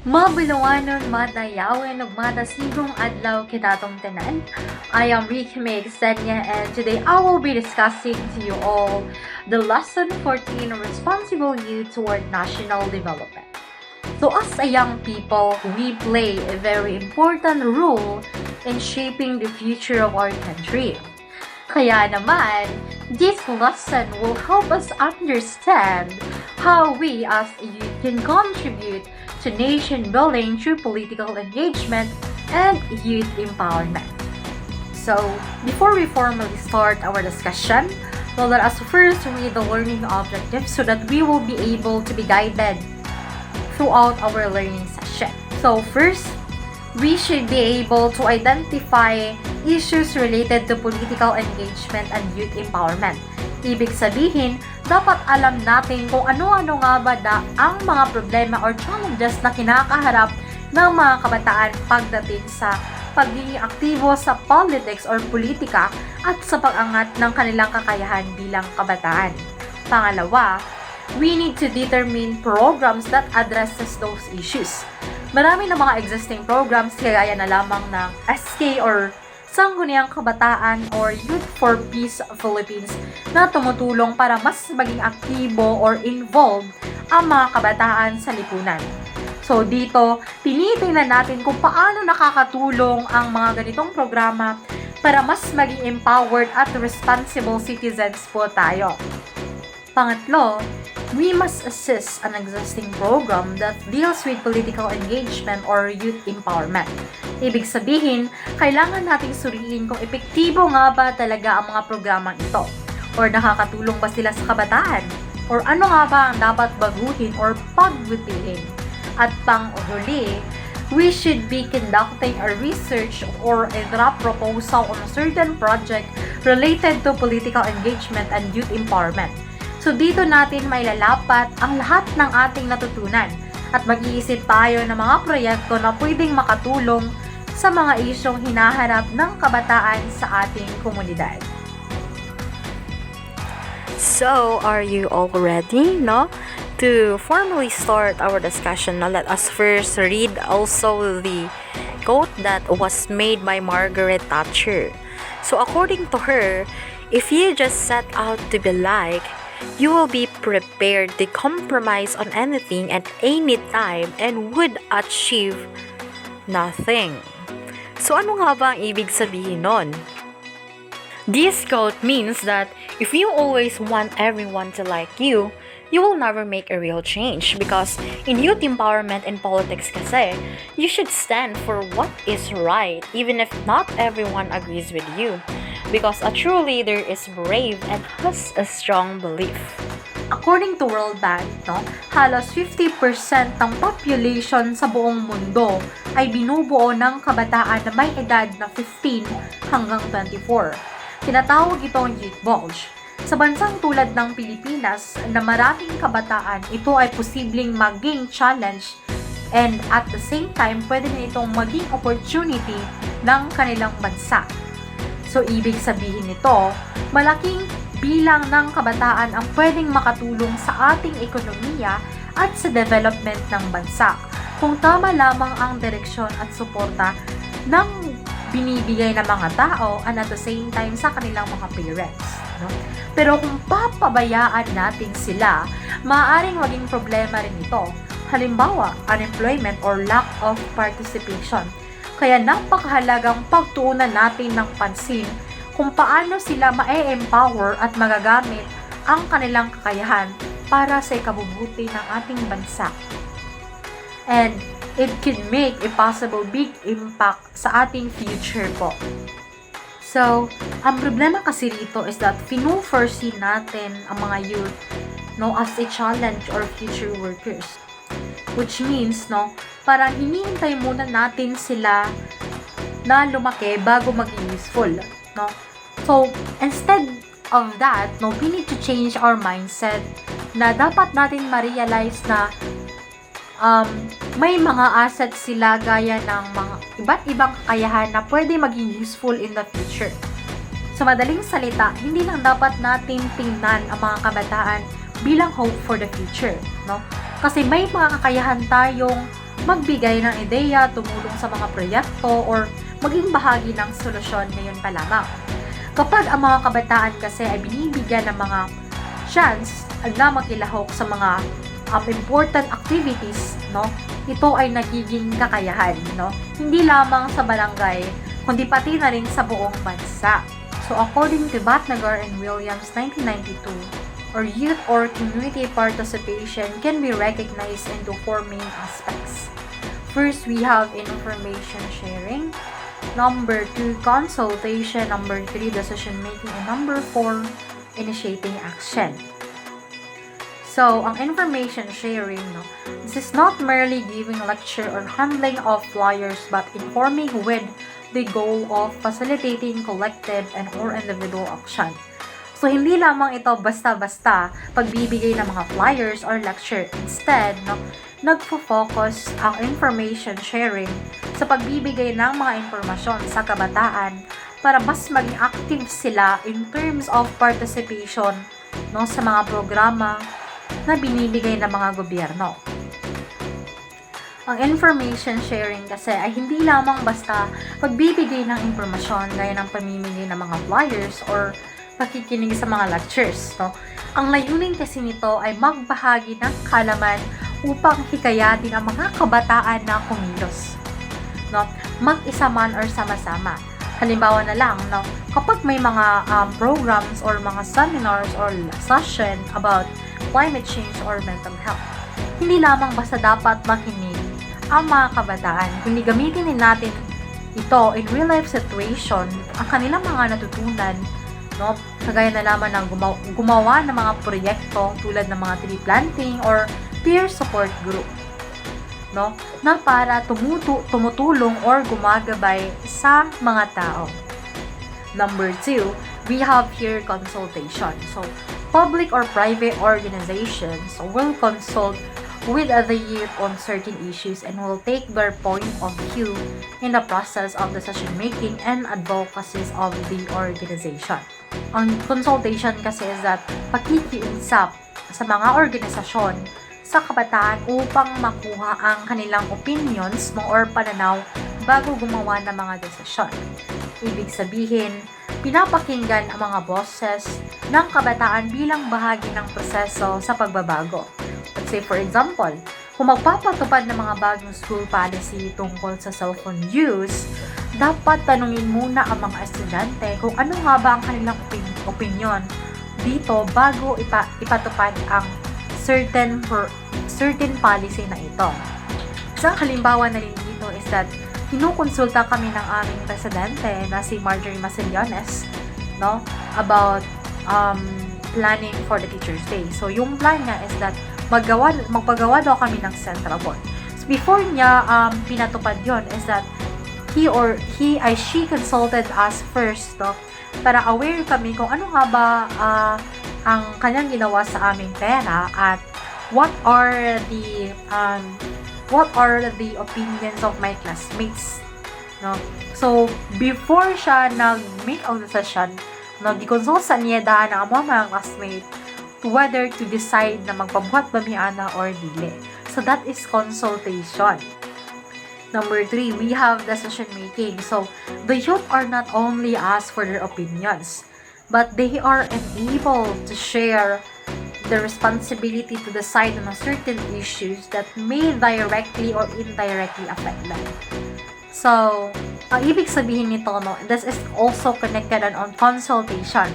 Mabulowanon, madayawin, ug madasigong adlaw kitatong tanan. I am Ricky May Xenia, and today I will be discussing to you all the lesson 14, responsible youth toward national development. So as a young people, we play a very important role in shaping the future of our country. Kaya naman, this lesson will help us understand how we as a youth can contribute to nation building through political engagement and youth empowerment. So, before we formally start our discussion, well, let us first read the learning objectives so that we will be able to be guided throughout our learning session. So, first, we should be able to identify issues related to political engagement and youth empowerment. Ibig sabihin, dapat alam natin kung ano-ano nga ba ang mga problema or challenges na kinakaharap ng mga kabataan pagdating sa pagiging aktibo sa politics or politika at sa pag-angat ng kanilang kakayahan bilang kabataan. Pangalawa, we need to determine programs that addresses those issues. Marami na mga existing programs kagaya na lamang ng SK or Sangguniang Kabataan or Youth for Peace Philippines na tumutulong para mas maging aktibo or involved ang mga kabataan sa lipunan. So dito, tinitingnan natin kung paano nakakatulong ang mga ganitong programa para mas maging empowered at responsible citizens po tayo. Pangatlo, we must assist an existing program that deals with political engagement or youth empowerment. Ibig sabihin, kailangan nating suriin kung epektibo nga ba talaga ang mga programang ito or nakakatulong ba sila sa kabataan or ano nga ba ang dapat baguhin or pagwitihin. At panghuli, we should be conducting a research or a draft proposal on a certain project related to political engagement and youth empowerment. So dito natin may lalapat ang lahat ng ating natutunan at mag-iisip tayo ng mga proyekto na pwedeng makatulong sa mga isyong hinaharap ng kabataan sa ating komunidad. So, are you all ready, no? To formally start our discussion, now let us first read also the quote that was made by Margaret Thatcher. So, according to her, if you just set out to be like, you will be prepared to compromise on anything at any time and would achieve nothing. So ano nga ba ang ibig sabihin nun? This quote means that if you always want everyone to like you will never make a real change because in youth empowerment and politics kasi, you should stand for what is right even if not everyone agrees with you. Because a true leader is brave and has a strong belief. According to World Bank, halos 50% ng population sa buong mundo ay binubuo ng kabataan na may edad na 15 hanggang 24. Tinatawag itong youth bulge. Sa bansang tulad ng Pilipinas na maraming kabataan, ito ay posibleng maging challenge and at the same time, pwede na itong maging opportunity ng kanilang bansa. So, ibig sabihin nito, malaking bilang ng kabataan ang pwedeng makatulong sa ating ekonomiya at sa development ng bansa kung tama lamang ang direksyon at suporta ng binibigay ng mga tao and at the same time sa kanilang mga parents. No? Pero kung papabayaan natin sila, maaaring maging problema rin ito. Halimbawa, unemployment or lack of participation. Kaya napakahalagang pagtuunan natin ng pansin kung paano sila ma-empower at magagamit ang kanilang kakayahan para sa ikabubuti ng ating bansa. And it can make a possible big impact sa ating future po. So, ang problema kasi rito is that finu-foresee natin ang mga youth as a challenge or future workers. Which means, parang hinihintay muna natin sila na lumaki bago maging useful, So, instead of that, we need to change our mindset na dapat natin ma-realize na may mga assets sila gaya ng mga iba't ibang kakayahan na pwede maging useful in the future. Sa madaling salita, hindi lang dapat natin tingnan ang mga kabataan bilang hope for the future, Kasi may mga kakayahan tayong magbigay ng ideya, tumulong sa mga proyekto, or maging bahagi ng solusyon ngayon pa lamang. Kapag ang mga kabataan kasi ay binibigyan ng mga chance na makilahok sa mga important activities, no, ito ay nagiging kakayahan, no, hindi lamang sa barangay, kundi pati na rin sa buong bansa. So according to Batnagar and Williams 1992, or youth or community participation can be recognized into 4 main aspects. First, we have information sharing. Number 2, consultation. Number 3, decision making. And number 4, initiating action. So, ang information sharing, no, this is not merely giving lecture or handling of flyers, but informing with the goal of facilitating collective and or individual action. So, hindi lamang ito basta-basta pagbibigay ng mga flyers or lecture. Instead, no, nagfo-focus ang information sharing sa pagbibigay ng mga impormasyon sa kabataan para mas maging active sila in terms of participation, no, sa mga programa na binibigay ng mga gobyerno. Ang information sharing kasi ay hindi lamang basta pagbibigay ng impormasyon gaya ng pamimigay ng mga flyers or pakikinig sa mga lectures, no? Ang layunin kasi nito ay magbahagi ng kaalaman upang hikayatin ang mga kabataan na kumilos, no? Mag-isa man or sama-sama. Halimbawa na lang, no, kapag may mga programs or mga seminars or session about climate change or mental health, hindi lamang basta dapat makinig ang mga kabataan, kundi gamitin din natin ito in real life situation, ang kanilang mga natutunan, no, kagaya na lamang ng gumawa ng mga proyekto tulad ng mga tree planting or peer support group, no, na para tumutulong or gumagabay sa mga tao. Number 2, we have here consultation. So, public or private organizations will consult with the youth on certain issues and will take their point of view in the process of decision making and advocacies of the organization. Ang consultation kasi is that pakikiusap sa mga organisasyon sa kabataan upang makuha ang kanilang opinions or pananaw bago gumawa ng mga desisyon. Ibig sabihin, pinapakinggan ang mga boses ng kabataan bilang bahagi ng proseso sa pagbabago. Let's say for example, kung magpapatupad ng mga bagong school policy tungkol sa cellphone use, dapat tanungin muna ang mga estudyante kung ano nga ba ang kanilang opinion dito bago ipatupad ang certain policy na ito. Isang halimbawa na rin dito is that kinukonsulta kami ng aming presidente na si Marjorie Masillones, no, about planning for the Teacher's Day. So yung plan niya is that magpagawa daw kami ng central board. So before niya pinatupad yon is that she consulted us first, no, para aware kami kung ano nga ba ang kanyang ginawa sa aming pera at what are the opinions of my classmates, no. So before siya nag-make ang decision, nag-consult sa niya ang mga classmates whether to decide na magpabuhat ba miana or dili. So that is consultation. Number 3, we have decision making. So the youth are not only asked for their opinions, but they are enabled to share the responsibility to decide on a certain issues that may directly or indirectly affect them. So, ang ibig sabihin nito, no, this is also connected on consultation.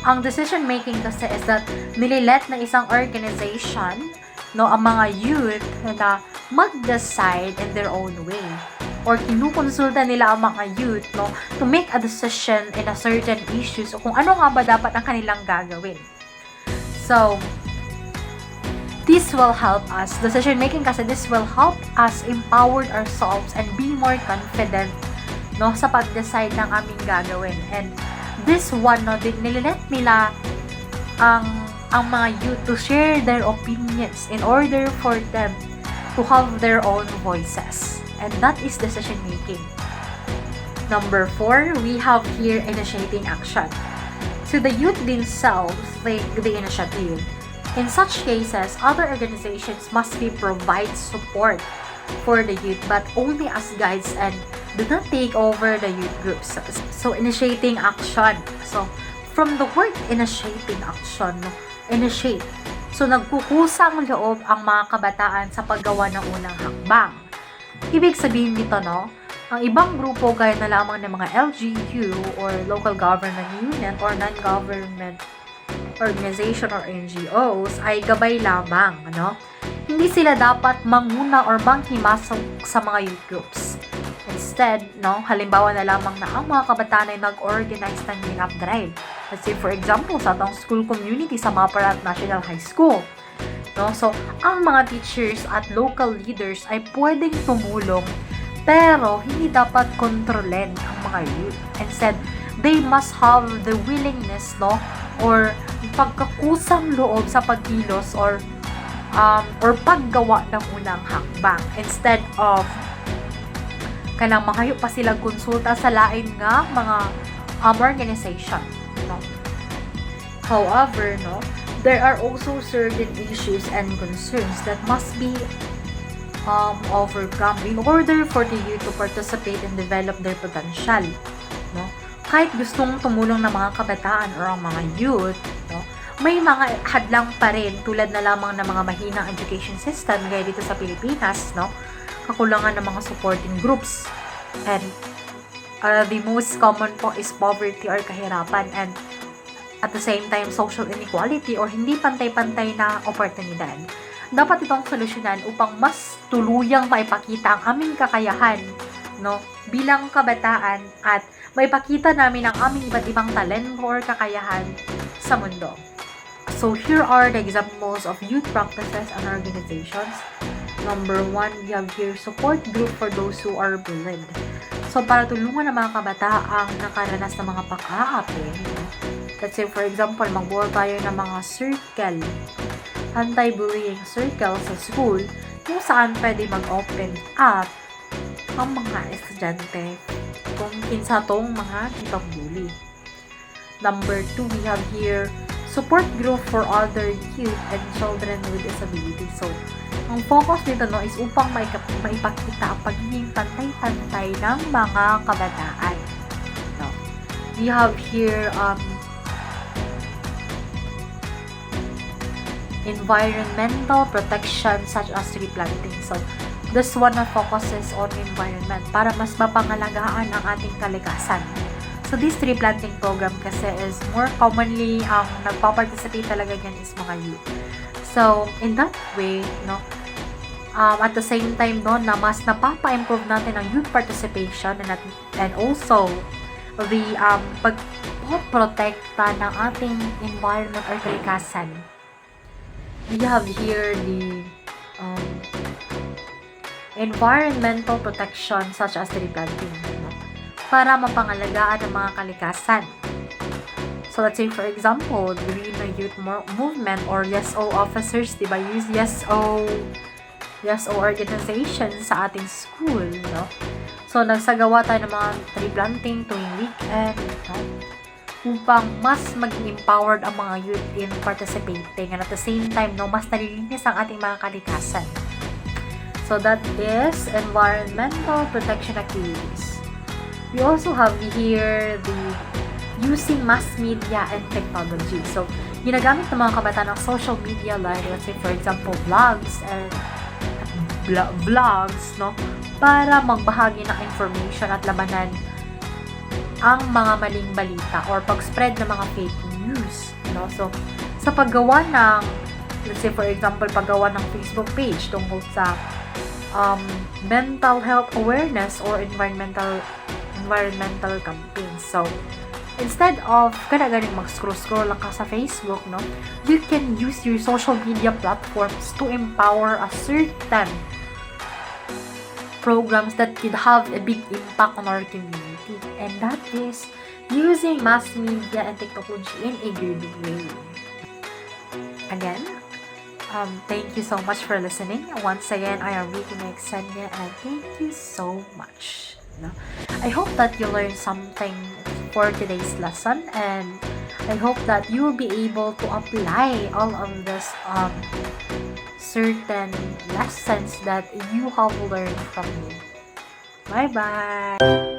Ang decision making kasi is that nililet ng isang organization, no, ang mga youth na mag-decide in their own way, or kinukonsulta nila ang mga youth, no, to make a decision in a certain issues o kung ano nga ba dapat ang kanilang gagawin. So, this will help us, decision making kasi this will help us empower ourselves and be more confident, no, sa pag-decide ng aming gagawin. And this one, no, nililet nila ang mga youth to share their opinions in order for them to have their own voices. And that is decision making. Number 4, we have here initiating action. So the youth themselves take the initiative. In such cases, other organizations must provide support for the youth, but only as guides and do not take over the youth groups. So, initiating action. So, from the word initiating action, no? Initiate. So, nagkukusang loob ang mga kabataan sa paggawa ng unang hakbang. Ibig sabihin nito, no? Ang ibang grupo gaya na lamang ng mga LGU or local government unit or non-government organization or NGOs ay gabay lamang, ano? Hindi sila dapat manguna or manghimasok sa mga youth groups. Instead, no, halimbawa na lamang na ang mga kabataan ay nag-organize ng clean-up drive. Let's say, for example, sa atong school community sa Maparat National High School. No? So, ang mga teachers at local leaders ay pwedeng tumulong, pero hindi dapat kontrolin ang mga youth. Instead, they must have the willingness, no, or pagkakusang loob sa pagkilos or paggawa ng unang hakbang. Instead of kanang makayo pa silang konsulta sa lain nga mga organization, no? However, no, there are also certain issues and concerns that must be overcome in order for the youth to participate and develop their potential, no? Kahit gustong tumulong ng mga kabataan or ang mga youth, no, may mga hadlang pa rin tulad na lamang ng mga mahinang education system gaya dito sa Pilipinas, no? Kakulangan ng mga supporting groups, and the most common po is poverty or kahirapan, and at the same time social inequality or hindi pantay-pantay na oportunidad. Dapat itong solusyonan upang mas tuluyang maipakita ang aming kakayahan, no, bilang kabataan at maipakita namin ang aming iba't ibang talento or kakayahan sa mundo. So here are the examples of youth practices and organizations. Number 1, we have here support group for those who are bullied. So para tulungan ang mga kabataang nakaranas ng mga pang-aapi, let's say for example, magbuo tayo ng mga circle, anti-bullying circle sa school, kung saan pwede mag-open up ang mga estudyante kung kinsa tong mga ipag-bully. Number 2, we have here support group for other youth and children with disabilities. So, ang focus nito, no, is upang maipakita ang pagiging pantay-pantay ng mga kabataan. No. We have here environmental protection such as tree planting. So, this one na focuses on environment para mas mapangalagaan ang ating kalikasan. So, this tree planting program kasi is more commonly, nagpa-participate talaga yan is mga youth. So, in that way, no, at the same time, no, na mas napapa-improve natin ang youth participation and also the pag-protekta ng ating environment or kalikasan. We have here the environmental protection such as tree planting, no, para mapangalagaan ang mga kalikasan. So, let's say, for example, Green Youth Movement or YesO officers, diba, use YesO organization sa ating school, no? So, nagsagawa tayo ng mga tree planting tuwing weekend, no? Upang mas maging empowered ang mga youth in participating, and at the same time, no, mas nalilinis ang ating mga kalikasan. So, that is environmental protection activities. We also have here the using mass media and technology. So, ginagamit ng mga kabataan ng social media like, let's say, for example, vlogs, no, para magbahagi ng information at labanan ang mga maling balita or pag-spread ng mga fake news, no? So, sa paggawa ng, let's say, for example, paggawa ng Facebook page tungkol sa mental health awareness or environmental campaigns. So, instead of ganing mag-scroll lang ka sa Facebook, no, you can use your social media platforms to empower a certain programs that could have a big impact on our community. And that is using mass media and technology in a good way. Again, thank you so much for listening. Once again, I am Ricky Xenia, and thank you so much. No? I hope that you learned something for today's lesson, and I hope that you will be able to apply all of this certain lessons that you have learned from me. Bye-bye!